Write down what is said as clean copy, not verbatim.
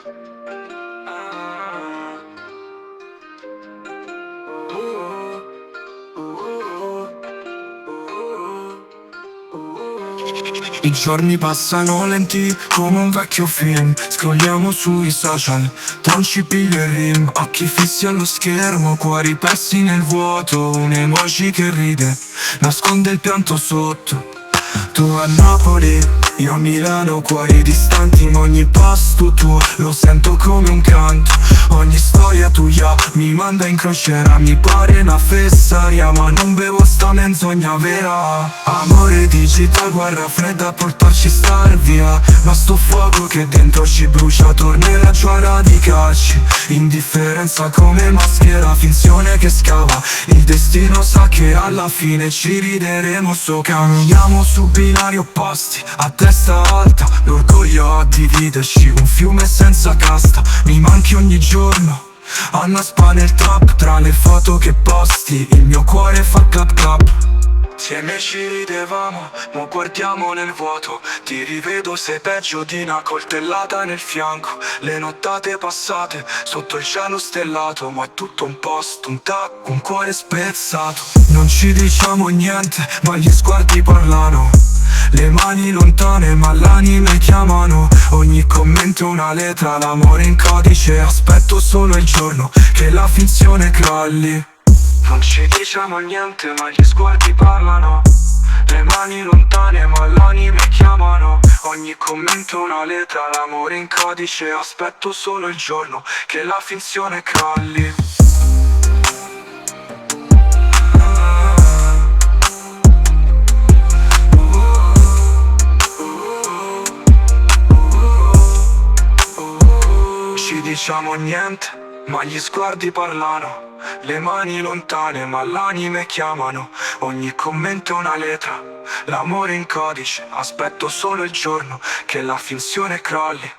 I giorni passano lenti come un vecchio film. Scrolliamo sui social, non ci piglia il rim. Occhi fissi allo schermo, cuori persi nel vuoto. Un emoji che ride, nasconde il pianto sotto. Tu a Napoli, io a Milano, cuori distanti in ogni pasto tuo. Lo sento come un canto, ogni storia tua mi manda in crociera. Mi pare una fessaria, ma non bevo sta menzogna vera. Amore digital, guerra fredda a portarci star via. Ma sto fuoco che dentro ci brucia tornerà giù a radicarci. Indifferenza come maschera, finzione che scava. Il destino sa che alla fine ci rideremo. So camminiamo su binari opposti, a testa alta, l'orgoglio a dividerci. Un fiume senza casta, mi manchi ogni giorno. Anna spa nel trap, tra le foto che posti, il mio cuore fa clap clap. Insieme ci ridevamo, mo guardiamo nel vuoto. Ti rivedo, sei peggio di una coltellata nel fianco. Le nottate passate, sotto il cielo stellato. Ma è tutto un post, un tac, un cuore spezzato. Non ci diciamo niente, ma gli sguardi parlano. Le mani lontane ma l'anime chiamano. Ogni commento una lettera, l'amore in codice. Aspetto solo il giorno che la finzione crolli. Non ci diciamo niente ma gli sguardi parlano. Le mani lontane ma l'anime chiamano. Ogni commento una lettera, l'amore in codice. Aspetto solo il giorno che la finzione crolli. Ci diciamo niente ma gli sguardi parlano. Le mani lontane ma l'anime chiamano. Ogni commento una lettera, l'amore in codice. Aspetto solo il giorno che la finzione crolli.